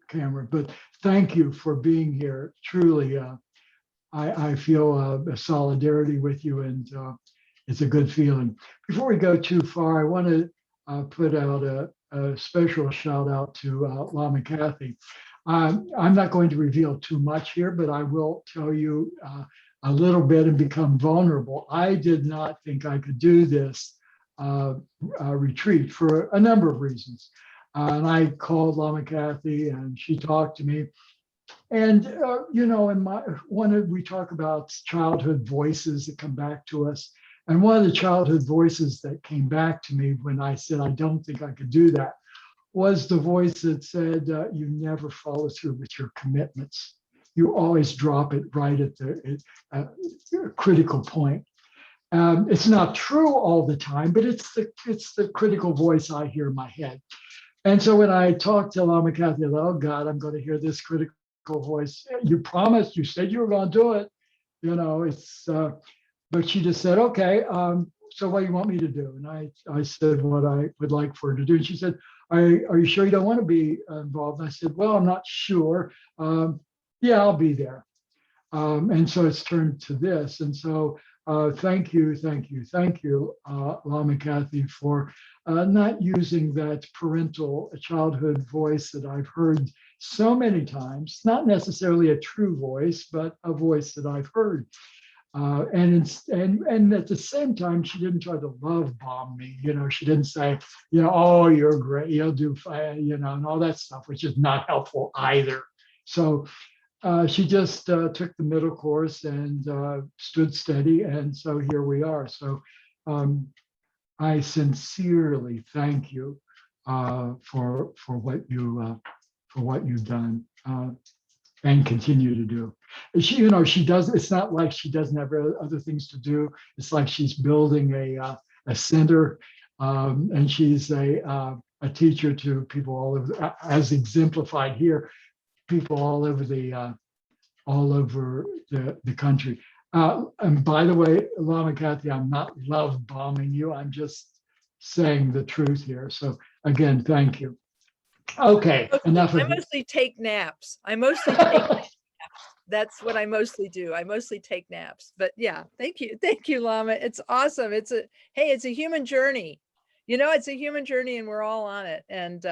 camera, but thank you for being here. Truly, I feel a solidarity with you, and it's a good feeling. Before we go too far, I want to put out a special shout out to Lama Kathy. I'm not going to reveal too much here, but I will tell you a little bit and become vulnerable. I did not think I could do this retreat for a number of reasons. And I called Lama Kathy and she talked to me. And you know, in my we talk about childhood voices that come back to us. And one of the childhood voices that came back to me when I said I don't think I could do that was the voice that said, "You never follow through with your commitments. You always drop it right at the critical point." It's not true all the time, but it's the critical voice I hear in my head. And so when I talked to Lama Kathy, I thought, oh God, I'm going to hear this critical voice. You promised, you said you were going to do it. You know, but she just said, okay, so what do you want me to do? And I said what I would like for her to do. And she said, are you sure you don't want to be involved? And I said, well, I'm not sure. Yeah, I'll be there. And so it's turned to this. And so thank you, Lama Kathy, for not using that parental childhood voice that I've heard so many times, not necessarily a true voice, but a voice that I've heard. And at the same time, she didn't try to love bomb me. You know, she didn't say, you know, oh, you're great, you'll do fine, you know, and all that stuff, which is not helpful either. So she just took the middle course and stood steady, and so here we are. So I sincerely thank you for what you've done and continue to do. She, you know, she does. It's not like she doesn't have other things to do. It's like she's building a center, and she's a teacher to people all over, as exemplified here, people all over the country. And by the way, Lama Kathy, I'm not love bombing you. I'm just saying the truth here. So again, thank you. Okay, enough of I mostly take naps. I mostly take naps. That's what I mostly do. I mostly take naps. But yeah, thank you, Lama. It's awesome. It's a human journey. You know, it's a human journey, and we're all on it. And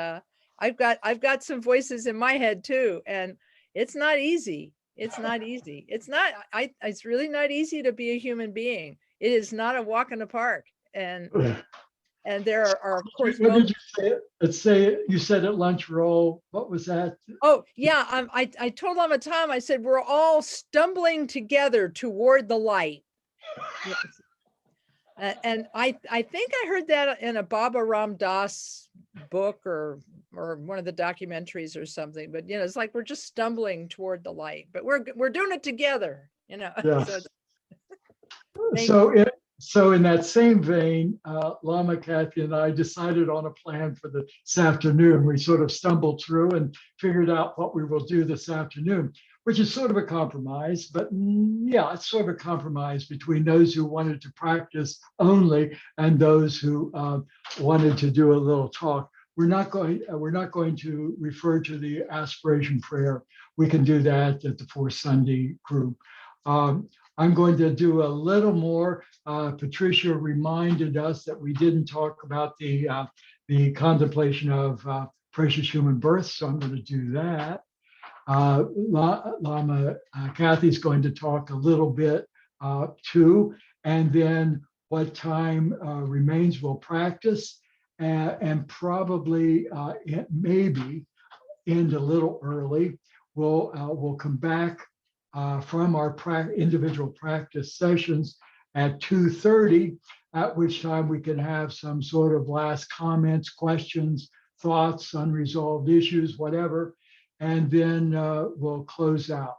I've got some voices in my head too, and it's not easy. It's not easy. It's really not easy to be a human being. It is not a walk in the park. And there are, of course, what did you say? Let's say you said at lunch roll. What was that? Oh yeah, I told Lama Tom, I said we're all stumbling together toward the light. And I think I heard that in a Baba Ram Dass book or one of the documentaries or something. But you know, it's like we're just stumbling toward the light, but we're doing it together. You know. Yes. So So in that same vein, Lama Kathy and I decided on a plan for this afternoon. We sort of stumbled through and figured out what we will do this afternoon, which is sort of a compromise. But yeah, it's sort of a compromise between those who wanted to practice only and those who wanted to do a little talk. We're not going to refer to the aspiration prayer. We can do that at the Fourth Sunday group. I'm going to do a little more. Patricia reminded us that we didn't talk about the contemplation of precious human birth, so I'm going to do that. Lama Kathy's going to talk a little bit too, and then what time remains we'll practice, and probably maybe end a little early. We'll come back from our individual practice sessions at 2:30, at which time we can have some sort of last comments, questions, thoughts, unresolved issues, whatever, and then we'll close out.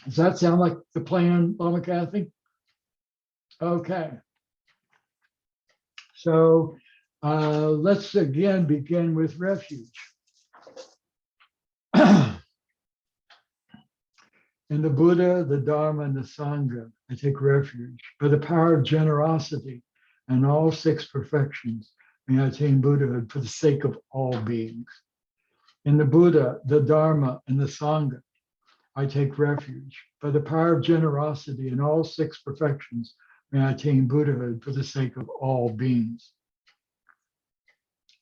Does that sound like the plan, Lama Kathy? Okay. So let's again begin with refuge. In the Buddha, the Dharma, and the Sangha, I take refuge. By the power of generosity and all six perfections, may I attain Buddhahood for the sake of all beings. In the Buddha, the Dharma, and the Sangha, I take refuge. By the power of generosity and all six perfections, may I attain Buddhahood for the sake of all beings.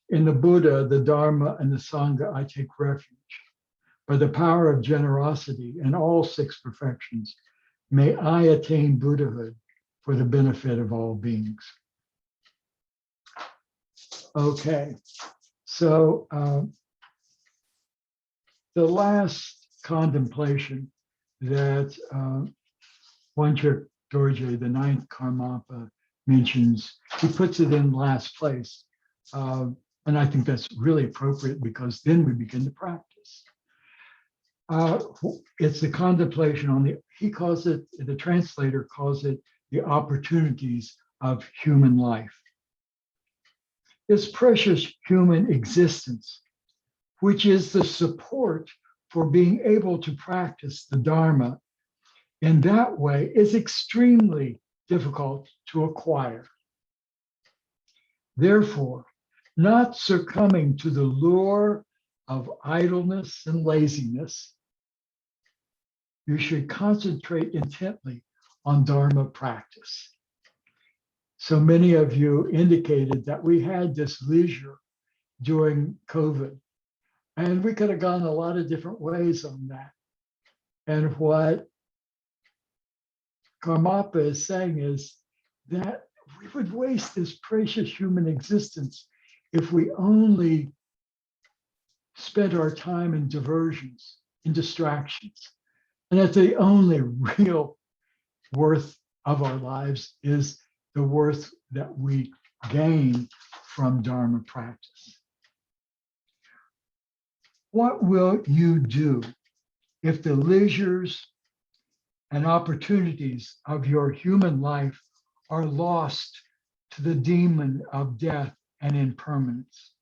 In the Buddha, the Dharma, and the Sangha, I take refuge. By the power of generosity and all six perfections, may I attain Buddhahood for the benefit of all beings. Okay, so the last contemplation that Wanchuk Dorje, the ninth Karmapa, mentions, he puts it in last place. And I think that's really appropriate because then we begin to practice. It's the contemplation on he calls it, the translator calls it the opportunities of human life. This precious human existence, which is the support for being able to practice the Dharma in that way, is extremely difficult to acquire. Therefore, not succumbing to the lure of idleness and laziness, you should concentrate intently on Dharma practice. So many of you indicated that we had this leisure during COVID, and we could have gone a lot of different ways on that. And what Karmapa is saying is that we would waste this precious human existence if we only spent our time in diversions, in distractions. And that the only real worth of our lives is the worth that we gain from Dharma practice. What will you do if the leisures and opportunities of your human life are lost to the demon of death and impermanence,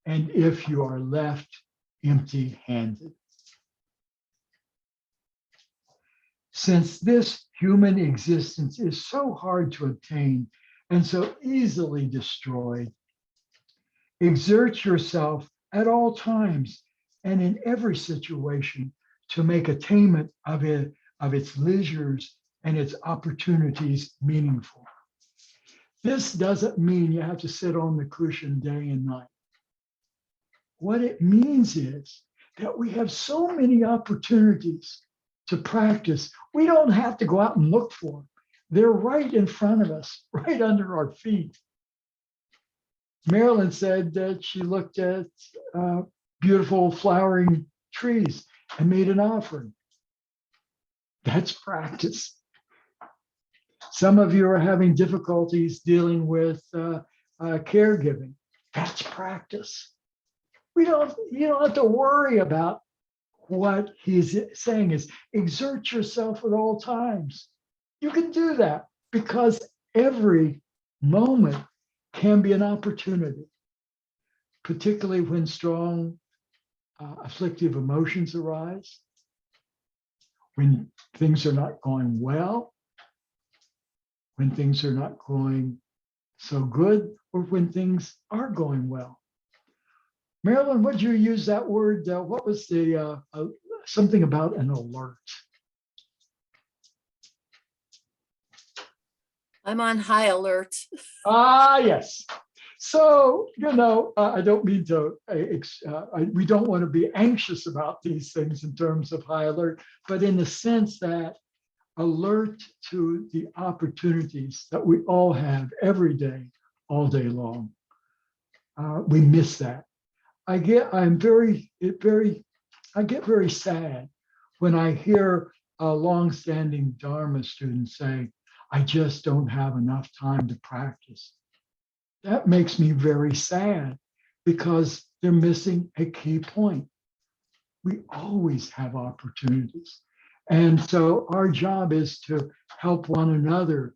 and if you are left empty-handed? Since this human existence is so hard to obtain and so easily destroyed, exert yourself at all times and in every situation to make attainment of its leisures and its opportunities meaningful. This doesn't mean you have to sit on the cushion day and night. What it means is that we have so many opportunities to practice. We don't have to go out and look for them. They're right in front of us, right under our feet. Marilyn said that she looked at beautiful flowering trees and made an offering. That's practice. Some of you are having difficulties dealing with caregiving. That's practice. You don't have to worry about what he's saying is exert yourself at all times. You can do that because every moment can be an opportunity, particularly when strong afflictive emotions arise, when things are not going well, when things are not going so good, or when things are going well. Marilyn, would you use that word? What was the something about an alert? I'm on high alert. Ah, yes. So, I don't mean to, we don't want to be anxious about these things in terms of high alert, but in the sense that alert to the opportunities that we all have every day, all day long. We miss that. I get very sad when I hear a longstanding Dharma student say, I just don't have enough time to practice. That makes me very sad because they're missing a key point. We always have opportunities. And so our job is to help one another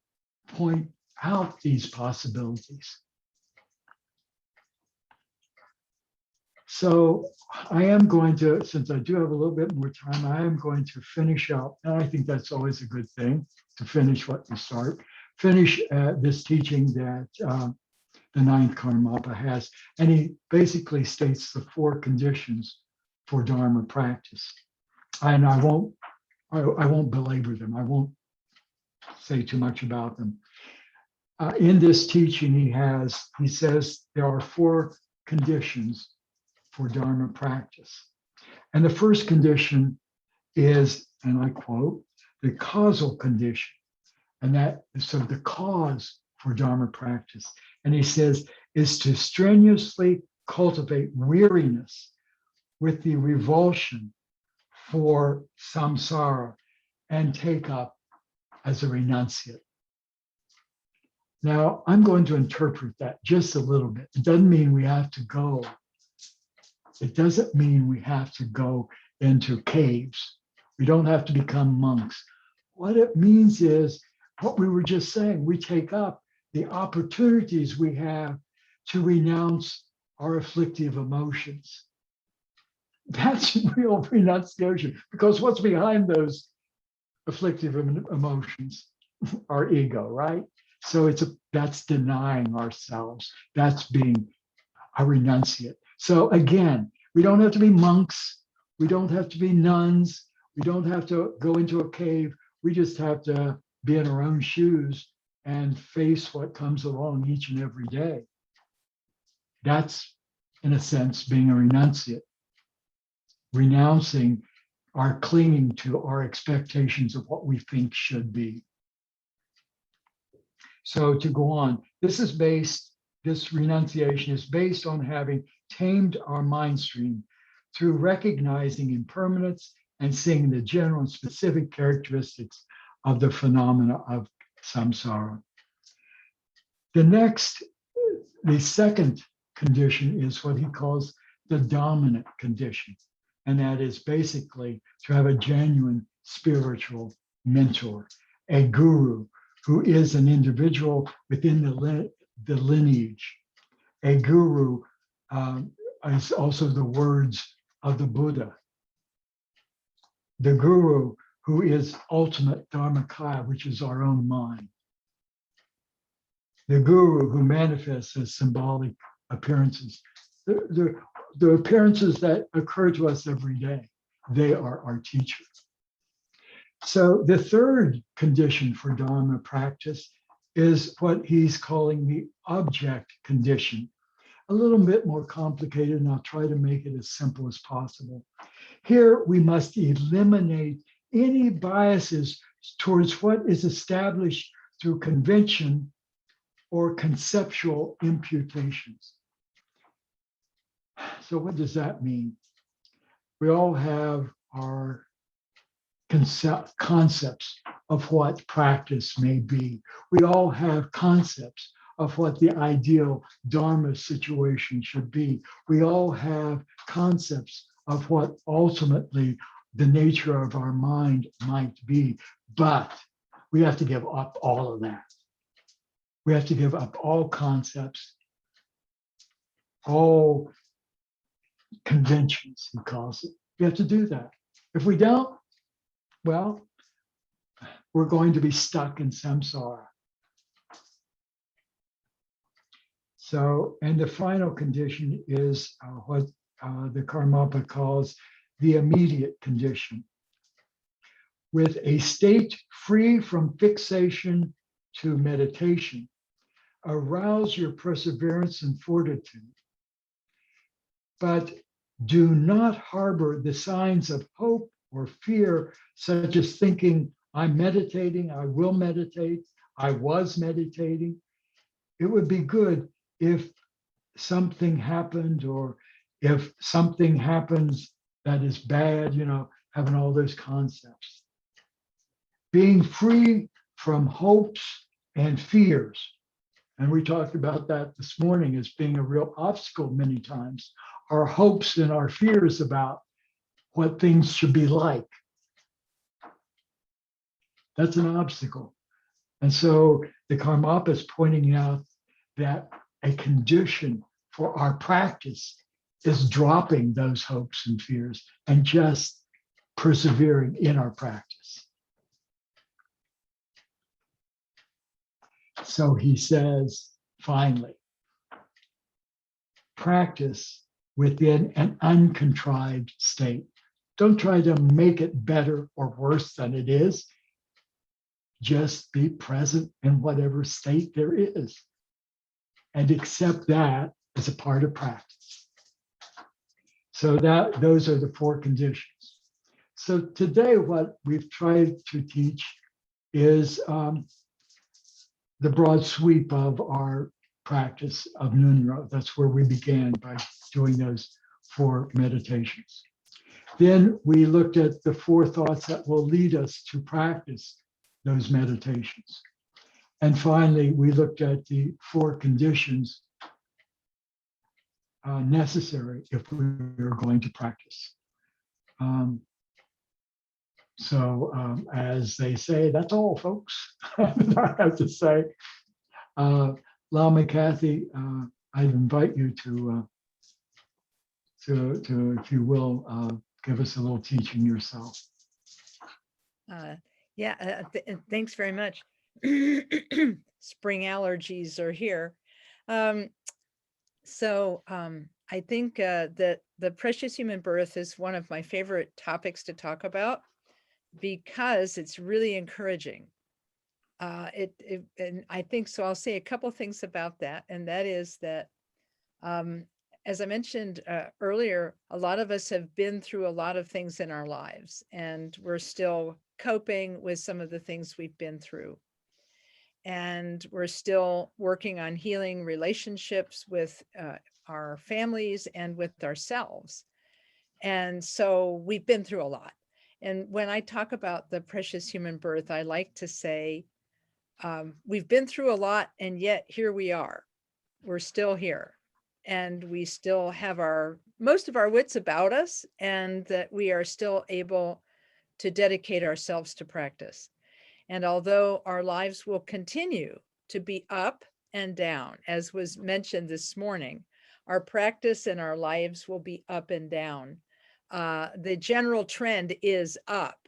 point out these possibilities. So I am going to, since I do have a little bit more time, I am going to finish up. And I think that's always a good thing, to finish what you start. Finish this teaching that the ninth Karmapa has. And he basically states the 4 conditions for Dharma practice. And I won't belabor them. I won't say too much about them. In this teaching, he says there are 4 conditions for Dharma practice. And the first condition is, and I quote, the causal condition. And that is sort of the cause for Dharma practice. And he says, is to strenuously cultivate weariness with the revulsion for samsara and take up as a renunciate. Now, I'm going to interpret that just a little bit. It doesn't mean we have to go. It doesn't mean we have to go into caves. We don't have to become monks. What it means is what we were just saying. We take up the opportunities we have to renounce our afflictive emotions. That's real renunciation, because what's behind those afflictive emotions? Our ego, right? So that's denying ourselves. That's being a renunciate. So again, we don't have to be monks. We don't have to be nuns. We don't have to go into a cave. We just have to be in our own shoes and face what comes along each and every day. That's, in a sense, being a renunciate. Renouncing our clinging to our expectations of what we think should be. So to go on, this renunciation is based on having tamed our mind stream through recognizing impermanence and seeing the general and specific characteristics of the phenomena of samsara. The second condition is what he calls the dominant condition. And that is basically to have a genuine spiritual mentor, a guru who is an individual within the lineage. A guru is also the words of the Buddha. The guru who is ultimate Dharmakaya, which is our own mind. The guru who manifests as symbolic appearances. The appearances that occur to us every day, they are our teachers. So the third condition for Dharma practice is what he's calling the object condition. A little bit more complicated, and I'll try to make it as simple as possible. Here we must eliminate any biases towards what is established through convention or conceptual imputations. So what does that mean? We all have our concepts of what practice may be. We all have concepts of what the ideal Dharma situation should be. We all have concepts of what ultimately the nature of our mind might be, but we have to give up all of that. We have to give up all concepts, all conventions, he calls it. We have to do that. If we don't, well, we're going to be stuck in samsara. So, and the final condition is what the Karmapa calls the immediate condition. With a state free from fixation to meditation, arouse your perseverance and fortitude, but do not harbor the signs of hope or fear, such as thinking, I'm meditating, I will meditate, I was meditating. It would be good if something happened, or if something happens that is bad, having all those concepts. Being free from hopes and fears. And we talked about that this morning as being a real obstacle many times. Our hopes and our fears about what things should be like. That's an obstacle. And so the Karmapa is pointing out that a condition for our practice is dropping those hopes and fears and just persevering in our practice. So he says, finally, practice within an uncontrived state. Don't try to make it better or worse than it is. Just be present in whatever state there is and accept that as a part of practice. So that those are the 4 conditions. So today what we've tried to teach is the broad sweep of our practice of Ngondro. That's where we began by doing those 4 meditations. Then we looked at the 4 thoughts that will lead us to practice those meditations. And finally, we looked at the 4 conditions necessary if we are going to practice. As they say, that's all, folks. I have to say, Lama Kathy, I invite you to, if you will, give us a little teaching yourself. Thanks very much. Spring allergies are here. I think that the precious human birth is one of my favorite topics to talk about because it's really encouraging. And I think so. I'll say a couple things about that, and that is that, as I mentioned earlier, a lot of us have been through a lot of things in our lives, and we're still coping with some of the things we've been through. And we're still working on healing relationships with our families and with ourselves. And so we've been through a lot. And when I talk about the precious human birth, I like to say, we've been through a lot, and yet here we are. We're still here, and we still have most of our wits about us, and that we are still able to dedicate ourselves to practice. And although our lives will continue to be up and down, as was mentioned this morning, our practice and our lives will be up and down. The general trend is up,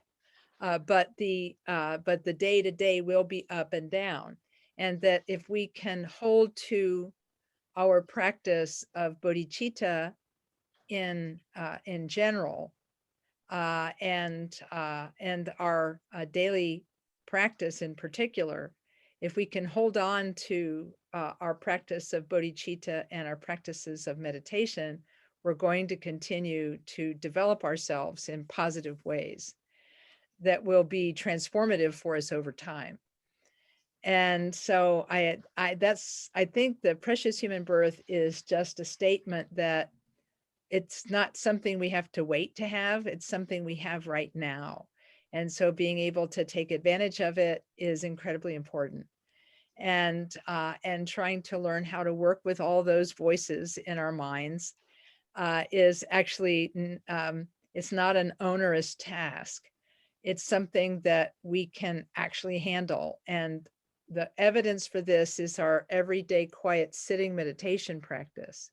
but the day-to-day will be up and down. And that if we can hold to our practice of bodhicitta in general, and our daily practice in particular, if we can hold on to our practice of bodhicitta and our practices of meditation, we're going to continue to develop ourselves in positive ways that will be transformative for us over time. And so I think the precious human birth is just a statement that it's not something we have to wait to have, it's something we have right now. And so being able to take advantage of it is incredibly important. And trying to learn how to work with all those voices in our minds is actually, it's not an onerous task. It's something that we can actually handle. And the evidence for this is our everyday quiet sitting meditation practice.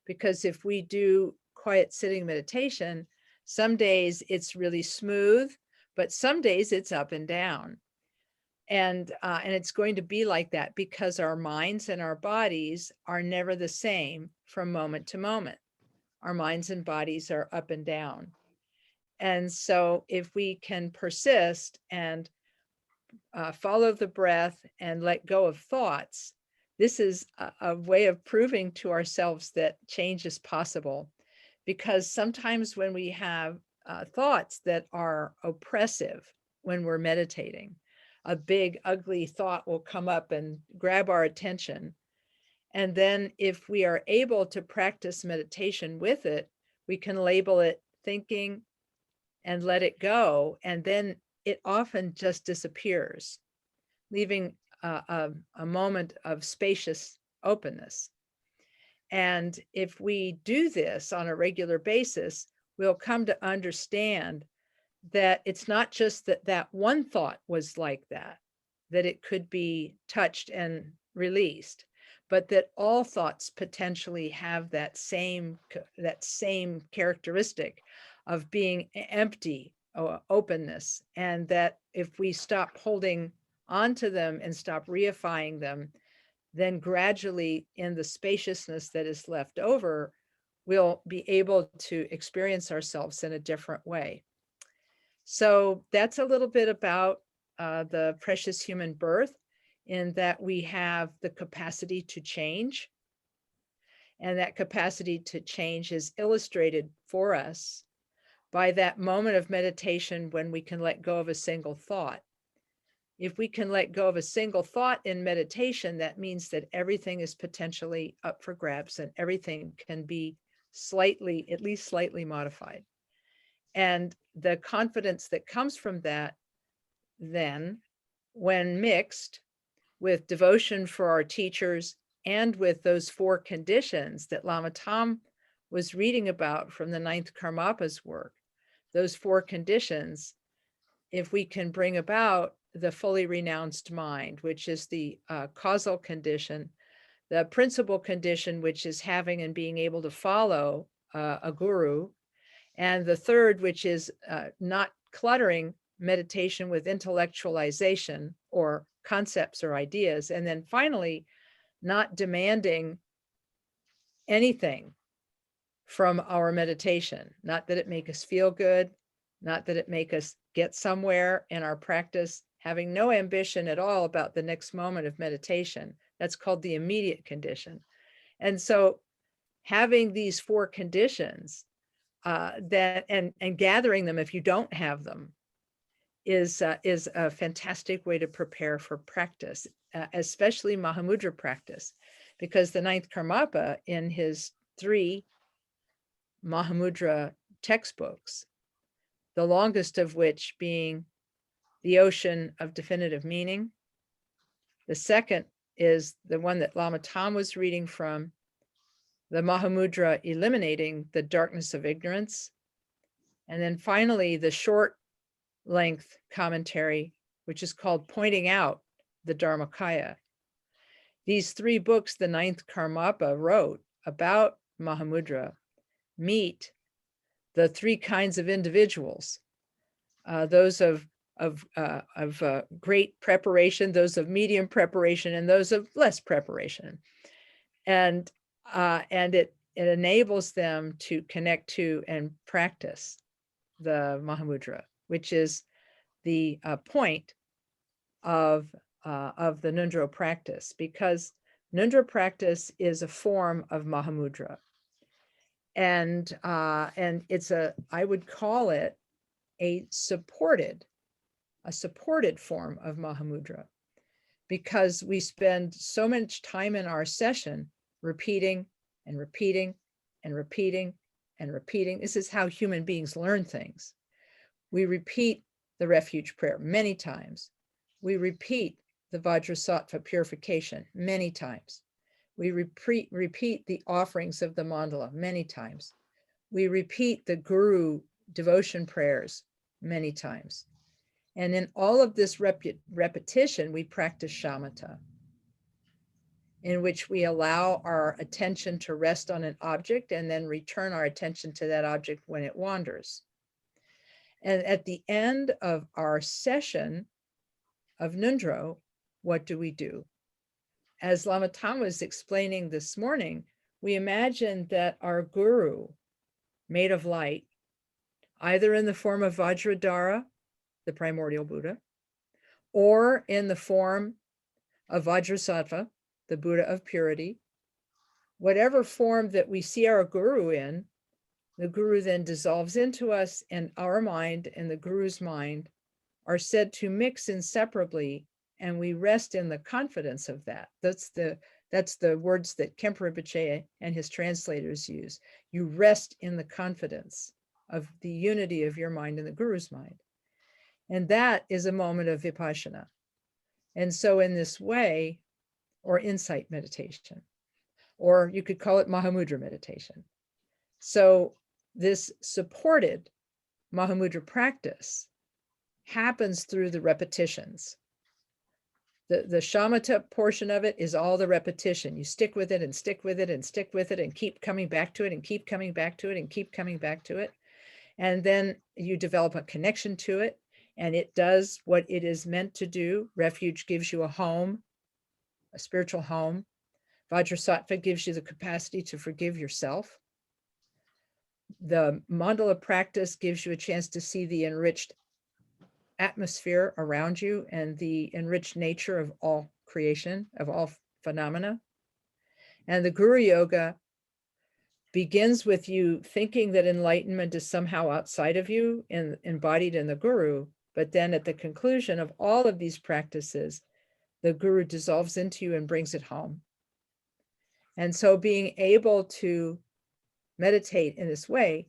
Because if we do quiet sitting meditation, some days it's really smooth, but some days it's up and down. And it's going to be like that because our minds and our bodies are never the same from moment to moment. Our minds and bodies are up and down. And so if we can persist and follow the breath and let go of thoughts, this is a way of proving to ourselves that change is possible. Because sometimes when we have thoughts that are oppressive when we're meditating, a big ugly thought will come up and grab our attention. And then if we are able to practice meditation with it, we can label it thinking and let it go. And then it often just disappears, leaving a moment of spacious openness. And if we do this on a regular basis, we'll come to understand that it's not just that one thought was like that it could be touched and released, but that all thoughts potentially have that same characteristic of being empty, openness. And that if we stop holding onto them and stop reifying them, then gradually in the spaciousness that is left over, we'll be able to experience ourselves in a different way. So that's a little bit about the precious human birth, in that we have the capacity to change. And that capacity to change is illustrated for us by that moment of meditation when we can let go of a single thought. If we can let go of a single thought in meditation, that means that everything is potentially up for grabs and everything can be slightly, at least slightly modified. And the confidence that comes from that, then, when mixed with devotion for our teachers and with those 4 conditions that Lama Tam was reading about from the 9th Karmapa's work, those 4 conditions, if we can bring about the fully renounced mind, which is the causal condition, the principal condition, which is having and being able to follow a guru, and the third, which is not cluttering meditation with intellectualization or concepts or ideas, and then finally, not demanding anything from our meditation, not that it make us feel good, not that it make us get somewhere in our practice, having no ambition at all about the next moment of meditation. That's called the immediate condition. And so having these 4 conditions that and gathering them if you don't have them is a fantastic way to prepare for practice, especially Mahamudra practice, because the 9th Karmapa, in his 3 Mahamudra textbooks, the longest of which being The Ocean of Definitive Meaning. The second is the one that Lama Tam was reading from, the Mahamudra Eliminating the Darkness of Ignorance. And then finally, the short length commentary, which is called Pointing Out the Dharmakaya. These 3 books the 9th Karmapa wrote about Mahamudra meet the 3 kinds of individuals, those of great preparation, those of medium preparation, and those of less preparation. And it enables them to connect to and practice the Mahamudra, which is the point of the Ngondro practice, because Ngondro practice is a form of Mahamudra. And it's I would call it a supported form of Mahamudra, because we spend so much time in our session repeating and repeating and repeating and repeating. This is how human beings learn things. We repeat the refuge prayer many times. We repeat the Vajrasattva purification many times. We repeat the offerings of the mandala many times. We repeat the guru devotion prayers many times. And in all of this repetition, we practice shamatha, in which we allow our attention to rest on an object and then return our attention to that object when it wanders. And at the end of our session of Ngondro, what do? As Lama Tam was explaining this morning, we imagine that our guru, made of light, either in the form of Vajradhara, the primordial Buddha, or in the form of Vajrasattva, the Buddha of purity, whatever form that we see our guru in, the guru then dissolves into us, and our mind and the guru's mind are said to mix inseparably, and we rest in the confidence of that. That's the words that Khenpo Rinpoche and his translators use. You rest in the confidence of the unity of your mind and the guru's mind. And that is a moment of vipassana. And so in this way, or insight meditation, or you could call it Mahamudra meditation. So this supported Mahamudra practice happens through the repetitions. The shamatha portion of it is all the repetition. You stick with it and stick with it and stick with it and keep coming back to it and keep coming back to it and keep coming back to it. And then you develop a connection to it, and it does what it is meant to do. Refuge gives you a home, a spiritual home. Vajrasattva gives you the capacity to forgive yourself. The mandala practice gives you a chance to see the enriched atmosphere around you and the enriched nature of all creation, of all phenomena. And the Guru Yoga begins with you thinking that enlightenment is somehow outside of you and embodied in the Guru. But then at the conclusion of all of these practices, the Guru dissolves into you and brings it home. And so being able to meditate in this way,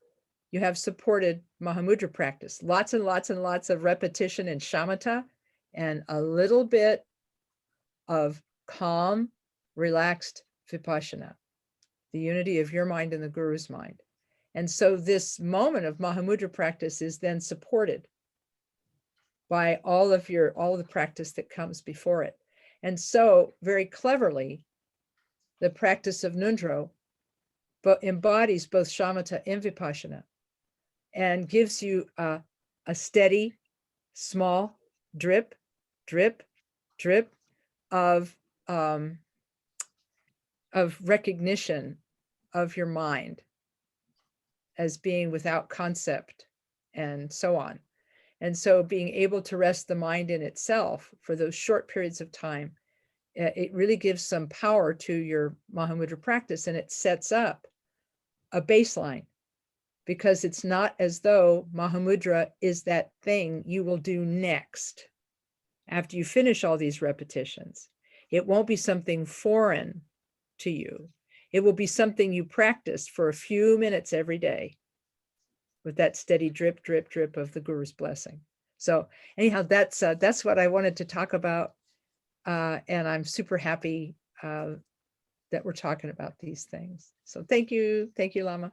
you have supported Mahamudra practice, lots and lots and lots of repetition in shamatha, and a little bit of calm, relaxed vipassana, the unity of your mind and the Guru's mind. And so this moment of Mahamudra practice is then supported by all of the practice that comes before it. And so very cleverly, the practice of Ngondro but embodies both shamatha and vipassana and gives you a steady, small drip, drip, drip of recognition of your mind as being without concept and so on. And so being able to rest the mind in itself for those short periods of time, it really gives some power to your Mahamudra practice, and it sets up a baseline, because it's not as though Mahamudra is that thing you will do next after you finish all these repetitions. It won't be something foreign to you. It will be something you practice for a few minutes every day with that steady drip, drip, drip of the Guru's blessing. So anyhow, that's what I wanted to talk about. And I'm super happy that we're talking about these things. So thank you, Lama.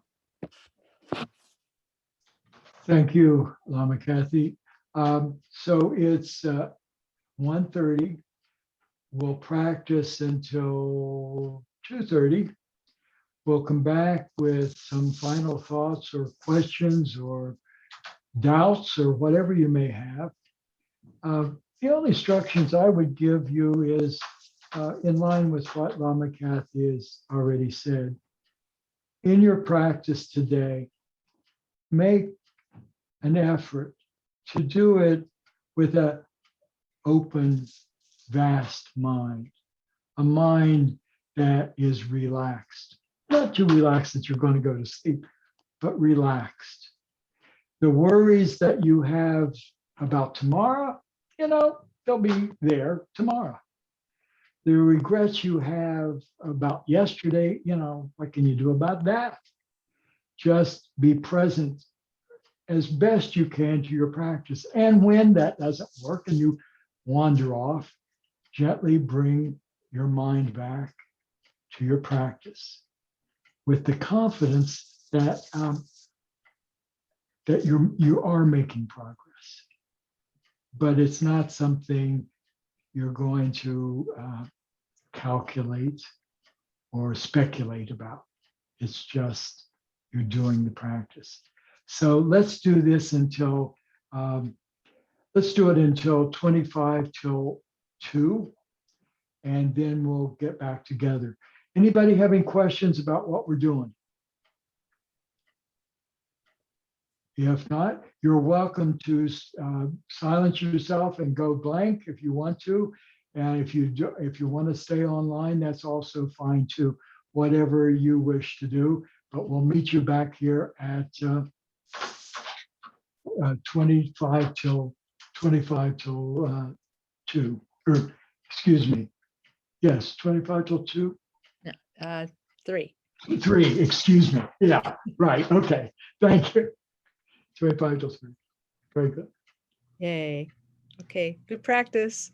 Thank you, Lama Kathy. So it's 1:30. We'll practice until 2:30. We'll come back with some final thoughts or questions or doubts or whatever you may have. The only instructions I would give you is in line with what Lama Kathy has already said. In your practice today, make an effort to do it with an open, vast mind, a mind that is relaxed. Not too relaxed that you're going to go to sleep, but relaxed. The worries that you have about tomorrow, they'll be there tomorrow. The regrets you have about yesterday, what can you do about that? Just be present as best you can to your practice. And when that doesn't work and you wander off, gently bring your mind back to your practice with the confidence that that you are making progress. But it's not something you're going to calculate or speculate about. It's just you're doing the practice. So let's do this until, let's do it until 25 till 2, and then we'll get back together. Anybody having questions about what we're doing? If not, you're welcome to silence yourself and go blank if you want to. And if you want to stay online, that's also fine too, whatever you wish to do. But we'll meet you back here at 25 till 2, or excuse me. Yes, 25 till 2. 3. 3, excuse me. Yeah, right. Okay. Thank you. 25 till 3. Very good. Yay. Okay. Good practice.